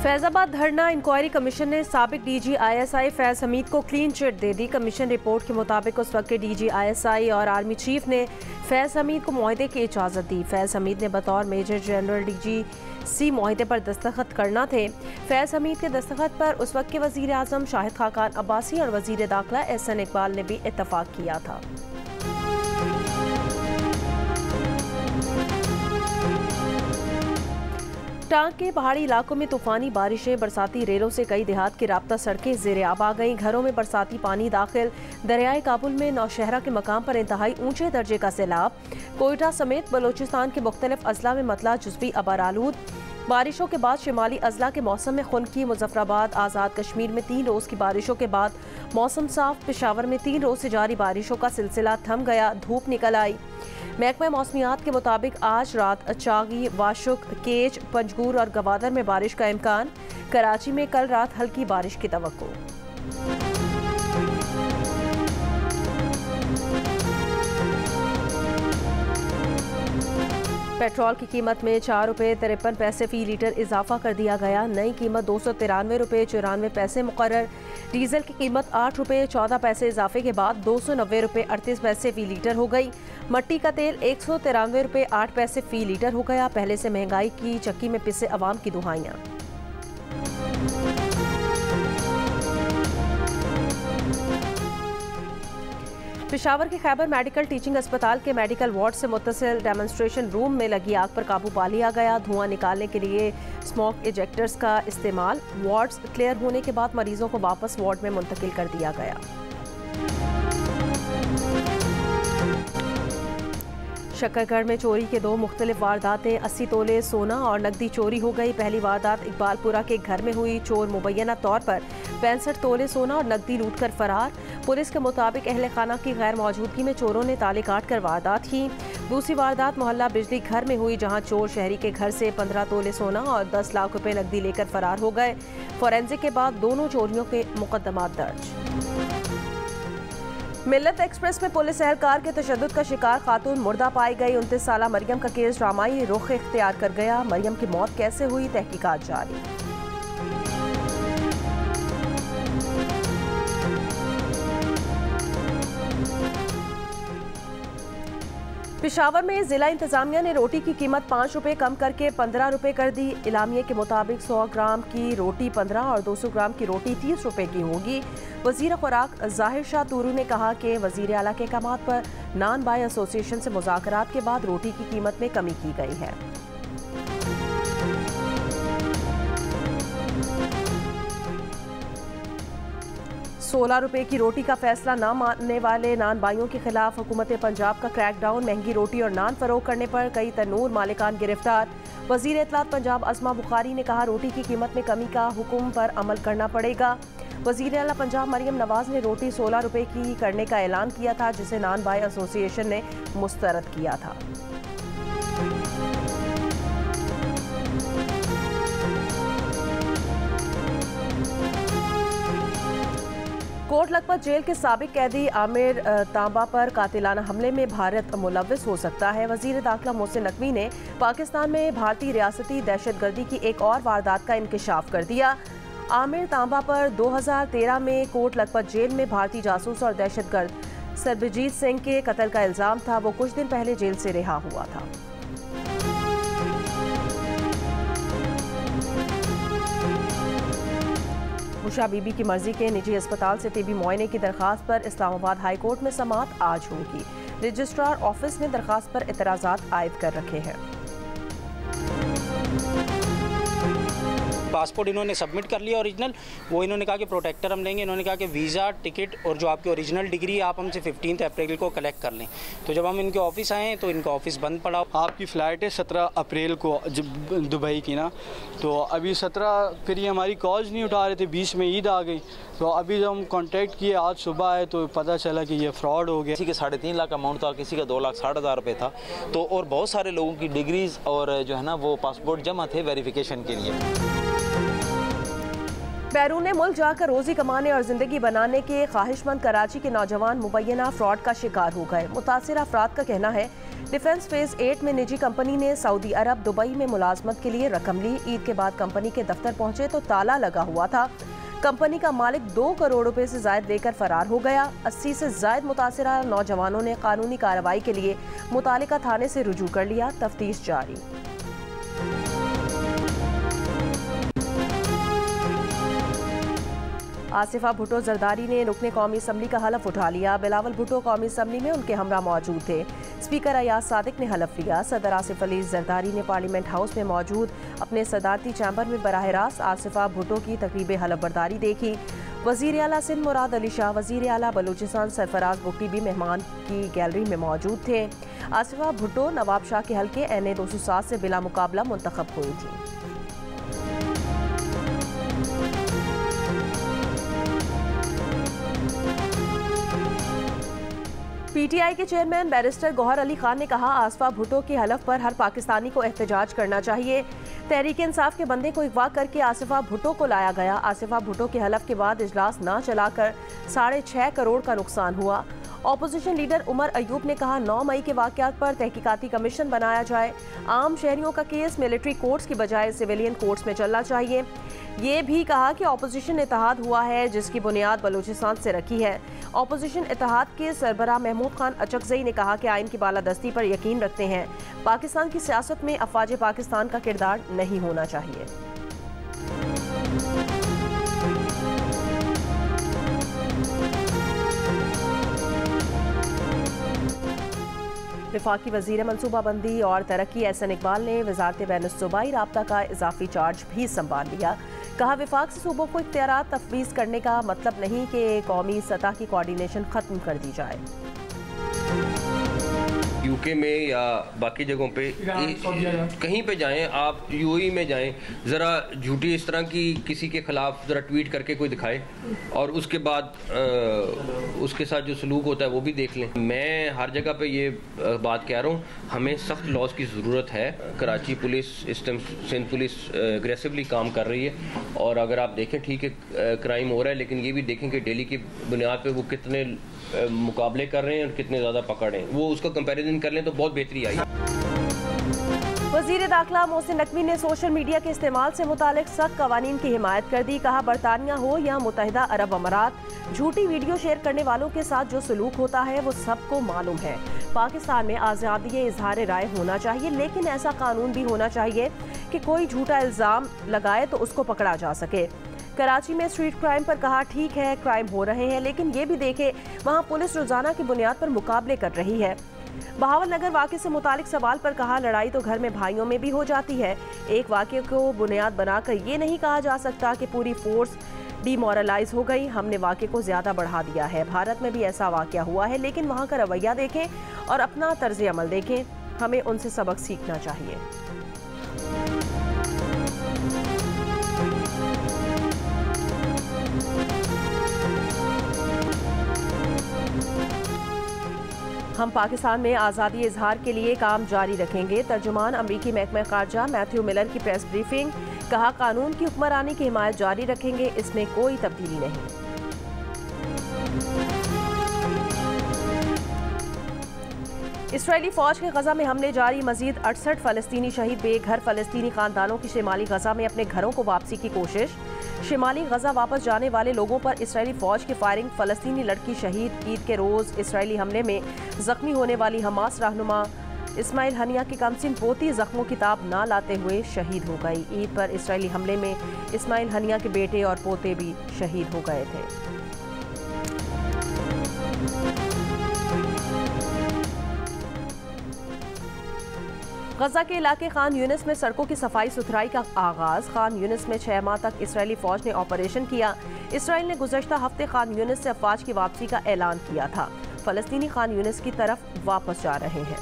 फैजाबाद धरना inquiry commission ने साबिक डीजी आईएसआई फैज हमीद को क्लीन चिट दे दी। कमीशन रिपोर्ट के मुताबिक उस वक्त के डीजी आईएसआई और आर्मी चीफ ने फैज हमीद को मुआहदे की इजाज़त दी। फैज हमीद ने बतौर मेजर जनरल डीजीसी मुआहदे पर दस्तखत करना थे। फैज हमीद के दस्तखत पर उस वक्त के वज़ीर आज़म शाहिद खाकान अब्बासी और वज़ीर दाखिला एहसन इकबाल ने भी इत्तफाक किया था। टांग के पहाड़ी इलाकों में तूफानी बारिशें, बरसाती रेलों से कई देहात की राब्ता सड़कें ज़ेरे आब आ गईं। घरों में बरसाती पानी दाखिल। दरियाए काबुल में नौशहरा के मकाम पर इंतहाई ऊंचे दर्जे का सैलाब। कोयटा समेत बलोचिस्तान के मुख्तलिफ अजला में मतला जुज़वी अबर आलूद। बारिशों के बाद शिमाली अजला के मौसम में खुनकी। मुजफ्फराबाद आज़ाद कश्मीर में 3 रोज़ की बारिशों के बाद मौसम साफ। पेशावर में 3 रोज़ से जारी बारिशों का सिलसिला थम गया, धूप निकल आई। महकमा मौसमियात के मुताबिक आज रात चागी, वाशुक, केच, पंजगूर और गवादर में बारिश का इम्कान। कराची में कल रात हल्की बारिश की तवक्को। पेट्रोल की कीमत में 4 रुपये 53 पैसे फ़ी लीटर इजाफा कर दिया गया। नई कीमत 293 रुपये 94 पैसे मुकर्रर। डीजल की कीमत 8 रुपये 14 पैसे इजाफे के बाद 290 रुपये 38 पैसे फ़ी लीटर हो गई। मट्टी का तेल 193 रुपये 8 पैसे फ़ी लीटर हो गया। पहले से महंगाई की चक्की में पिसे अवाम की दुहाइयाँ। पेशावर के खैबर मेडिकल टीचिंग अस्पताल के मेडिकल वार्ड से मुत्तसिल डेमोन्स्ट्रेशन रूम में लगी आग पर काबू पा लिया गया। धुआं निकालने के लिए स्मोक इजेक्टर्स का इस्तेमाल। वार्ड्स क्लियर होने के बाद मरीजों को वापस वार्ड में मुंतकिल कर दिया गया। शक्करगढ़ में चोरी के 2 मुख्तलिफ वारदातें। 80 तोले सोना और नकदी चोरी हो गई। पहली वारदात इकबालपुरा के घर में हुई। चोर मुबैना तौर पर 65 तोले सोना और नकदी लूट कर फरार। पुलिस के मुताबिक अहले खाना की गैर मौजूदगी में चोरों ने ताले काट कर वारदात की। दूसरी वारदात मोहल्ला बिजली घर में हुई, जहां चोर शहरी के घर से 15 तोले सोना और 10 लाख रुपए नकदी लेकर फरार हो गए। फोरेंसिक के बाद दोनों चोरियों के मुकदमात दर्ज। मिल्लत एक्सप्रेस में पुलिस एहलकार के तशद्दुद का शिकार खातून मुर्दा पाई गई। 29 साला मरियम का केस ड्रामाई रुख इख्तियार कर गया। मरियम की मौत कैसे हुई, तहकीकात जारी। पेशावर में जिला इंतजामिया ने रोटी की कीमत 5 रुपये कम करके 15 रुपये कर दी। इलामिया के मुताबिक 100 ग्राम की रोटी 15 और 200 ग्राम की रोटी 30 रुपये की होगी। वजीर खुराक जाहिर शाह तूरू ने कहा कि वजीर आला के अहकामात पर नान बाय एसोसिएशन से मुज़ाकरात के बाद रोटी की कीमत में कमी की गई है। ₹16 की रोटी का फैसला न मानने वाले नान बाइयों के खिलाफ हुकूमत पंजाब का क्रैकडाउन। महंगी रोटी और नान फरोख करने पर कई तनूर मालिकान गिरफ्तार। वजीर इत्तलात पंजाब अज़मा बुखारी ने कहा, रोटी की कीमत में कमी का हुक्म पर अमल करना पड़ेगा। वजीर आला पंजाब मरियम नवाज ने रोटी ₹16 की करने का ऐलान किया था, जिसे नान बाय एसोसिएशन ने मुस्तरद किया था। कोट लखपत जेल के साबिक कैदी आमिर तांबा पर कातिलाना हमले में भारत मुलव्विस हो सकता है। वजीर दाखिला मोहसिन नकवी ने पाकिस्तान में भारतीय रियासती दहशतगर्दी की एक और वारदात का इंकशाफ कर दिया। आमिर तांबा पर 2013 में कोट लखपत जेल में भारतीय जासूस और दहशतगर्द सरबजीत सिंह के कत्ल का इल्जाम था। वो कुछ दिन पहले जेल से रिहा हुआ था। उषा बीबी की मर्जी के निजी अस्पताल से तिबी मुआयने की दरखास्त पर इस्लामाबाद हाई कोर्ट में समाअत आज होगी। रजिस्ट्रार ऑफिस ने दरखास्त पर एतराज़ात आयद कर रखे हैं। पासपोर्ट इन्होंने सबमिट कर लिया ओरिजिनल। वो इन्होंने कहा कि प्रोटेक्टर हम लेंगे। इन्होंने कहा कि वीज़ा, टिकट और जो आपकी ओरिजिनल डिग्री है आप हमसे 15 अप्रैल को कलेक्ट कर लें। तो जब हम इनके ऑफिस आए तो इनका ऑफिस बंद पड़ा। आपकी फ़्लाइट है 17 अप्रैल को दुबई की ना, तो अभी 17 फिर ये हमारी कॉल्स नहीं उठा रहे थे। 20 में ईद आ गई, तो अभी जब हम कांटेक्ट किए आज सुबह आए तो पता चला कि ये फ्रॉड हो गया। किसी के 3.5 लाख अमाउंट था, किसी का 2,60,000 रुपये था। तो और बहुत सारे लोगों की डिग्रीज और जो है ना वो पासपोर्ट जमा थे वेरिफिकेशन के लिए। बैरून मुल्क जाकर रोजी कमाने और जिंदगी बनाने के ख्वाहिशमंद कराची के नौजवान मुबैना फ्रॉड का शिकार हो गए। मुतासिर अफराद का कहना है डिफेंस फेज 8 में निजी कंपनी ने सऊदी अरब दुबई में मुलाजमत के लिए रकम ली। ईद के बाद कंपनी के दफ्तर पहुंचे तो ताला लगा हुआ था। कंपनी का मालिक 2 करोड़ रुपए से जायद लेकर फरार हो गया। 80 से जायद मुतासिरा नौजवानों ने कानूनी कार्रवाई के लिए मुतालिका थाने से रुजू कर लिया। तफ्तीश जारी। आसिफा भुट्टो जरदारी ने रुकने कौमी असम्बली का हलफ उठा लिया। बिलावल भुट्टो कौमी असम्बली में उनके हमरा मौजूद थे। स्पीकर अयाज सादिक ने हलफ लिया। सदर आसिफ अली जरदारी ने पार्लियामेंट हाउस में मौजूद अपने सदारती चैम्बर में बराह रास्त आसिफा भुट्टो की तकरीब हलफ बर्दारी देखी। वज़ीर आला सिंध मुराद अली शाह, वज़ीर आला बलूचिस्तान सरफराज बुगटी भी मेहमान की गैलरी में मौजूद थे। आसिफा भुट्टो नवाब शाह के हल्के NA 207 से बिला मुकाबला मुंतखब हुई थी। PTI के चेयरमैन बैरिस्टर गौहर अली खान ने कहा, आसिफा भुट्टो के हलफ पर हर पाकिस्तानी को एहतजाज करना चाहिए। तहरीक इंसाफ के बंदे को अगवा करके आसिफा भुट्टो को लाया गया। आसिफा भुट्टो के हलफ के बाद इजलास न चलाकर 6.5 करोड़ का नुकसान हुआ। ऑपोजिशन लीडर उमर अयूब ने कहा, 9 मई के वाक़यात पर तहकीकाती कमीशन बनाया जाए। आम शहरियों का केस मिलिट्री कोर्ट्स की बजाय सिविलियन कोर्ट्स में चलना चाहिए। ये भी कहा कि ऑपोजिशन इत्तेहाद हुआ है जिसकी बुनियाद बलूचिस्तान से रखी है। ऑपोजिशन इत्तेहाद के सरबराह महमूद खान अचकजई ने कहा कि आइन की बालादस्ती पर यकीन रखते हैं। पाकिस्तान की सियासत में अफवाज पाकिस्तान का किरदार नहीं होना चाहिए। वफाकी वज़ीर मनसूबाबंदी और तरक्की एहसन इकबाल ने वज़ारत बैनुस्सूबाई राब्ता का इजाफी चार्ज भी संभाल लिया। कहा, वफाक से सूबों को इख्तियारात तफवीज़ करने का मतलब नहीं कि कौमी सतह की कोऑर्डिनेशन ख़त्म कर दी जाए। UK में या बाकी जगहों पे कहीं पे जाएं, आप UAE में जाएं, ज़रा झूठी इस तरह की किसी के ख़िलाफ़ ज़रा ट्वीट करके कोई दिखाए और उसके बाद उसके साथ जो सलूक होता है वो भी देख लें। मैं हर जगह पे ये बात कह रहा हूँ, हमें सख्त लॉज की ज़रूरत है। कराची पुलिस, इस टाइम सिंध पुलिस एग्रेसिवली काम कर रही है और अगर आप देखें ठीक है क्राइम हो रहा है, लेकिन ये भी देखें कि डेली की बुनियाद पर वो कितने मुकाबले कर रहे हैं और कितने ज़्यादा पकड़ रहे हैं, वो उसका कंपैरिजन कर लें तो बहुत बेहतरी आई। वज़ीर दाखिला मोहसिन नकवी ने सोशल मीडिया के इस्तेमाल से मुतालिक सख्त कवानीन की हिमायत कर दी। कहा, बरतानिया हो या मुत्तहिदा अरब अमारात, झूठी वीडियो शेयर करने वालों के साथ जो सलूक होता है वो सबको मालूम है। पाकिस्तान में आज़ादी इजहार राय होना चाहिए, लेकिन ऐसा कानून भी होना चाहिए कि कोई झूठा इल्ज़ाम लगाए तो उसको पकड़ा जा सके। कराची में स्ट्रीट क्राइम पर कहा, ठीक है क्राइम हो रहे हैं, लेकिन ये भी देखें वहाँ पुलिस रोजाना की बुनियाद पर मुकाबले कर रही है। बहावल नगर वाक़े से मुतालिक सवाल पर कहा, लड़ाई तो घर में भाइयों में भी हो जाती है। एक वाक़े को बुनियाद बनाकर ये नहीं कहा जा सकता कि पूरी फोर्स डीमोरलाइज हो गई। हमने वाक़े को ज़्यादा बढ़ा दिया है। भारत में भी ऐसा वाक़या हुआ है, लेकिन वहाँ का रवैया देखें और अपना तर्ज अमल देखें। हमें उनसे सबक सीखना चाहिए। हम पाकिस्तान में आज़ादी इजहार के लिए काम जारी रखेंगे। तर्जुमान अमरीकी महकमा ख़ारजा मैथ्यू मिलर की प्रेस ब्रीफिंग। कहा, कानून की हुक्मरानी की हिमायत जारी रखेंगे, इसमें कोई तब्दीली नहीं। इसराइली फ़ौज के गज़ा में हमले जारी। मज़ीद 68 फ़लस्तीनी शहीद। बेघर फ़लस्तीनी ख़ानदानों की शिमाली गज़ा में अपने घरों को वापसी की कोशिश। शिमाली गज़ा वापस जाने वाले लोगों पर इसराइली फ़ौज की फायरिंग। फ़लस्तीनी लड़की शहीद। ईद के रोज़ इसराइली हमले में ज़ख्मी होने वाली हमास रहनुमा इस्माइल हनिया की कमसिन पोती ज़ख्मों की ताब ना लाते हुए शहीद हो गई। ईद पर इसराइली हमले में इस्माइल हनिया के बेटे और पोते भी शहीद हो गए थे। गजा के इलाके खान यूनिस में सड़कों की सफाई सुथराई का आगाज। खान यूनिस में 6 माह तक इसराइली फौज ने ऑपरेशन किया। इसराइल ने गुज़श्ता हफ्ते खान यूनिस से अफवाज की वापसी का ऐलान किया था। फ़लस्तीनी खान यूनिस की तरफ वापस जा रहे हैं।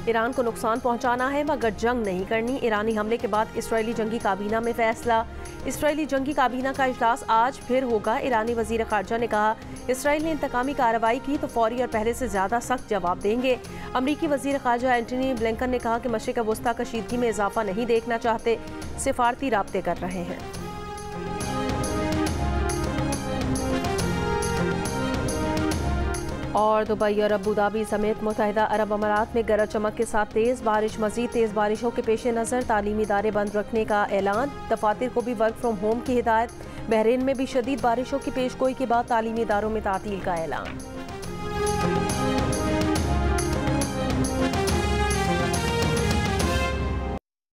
ईरान को नुकसान पहुंचाना है मगर जंग नहीं करनी। ईरानी हमले के बाद इसराइली जंगी काबीना में फैसला। इसराइली जंगी काबीना का इजलास आज फिर होगा। ईरानी वजीर खारजा ने कहा, इसराइल ने इंतकामी कार्रवाई की तो फौरी और पहले से ज़्यादा सख्त जवाब देंगे। अमरीकी वजीर खारजा एंटनी ब्लिंकन ने कहा कि मशरिक़ वस्ता कशीदगी में इजाफा नहीं देखना चाहते, सिफारती राब्ते कर रहे हैं। और दुबई और अबू धाबी समेत मुत्तहिदा अरब अमारात में गरज चमक के साथ तेज़ बारिश। मज़ीद तेज़ बारिशों के पेश नज़र तालीमी इदारे बंद रखने का ऐलान। दफातर को भी वर्क फ्राम होम की हिदायत। बहरीन में भी शदीद बारिशों की पेशगोई के बाद तालीमी इदारों में तातील का ऐलान।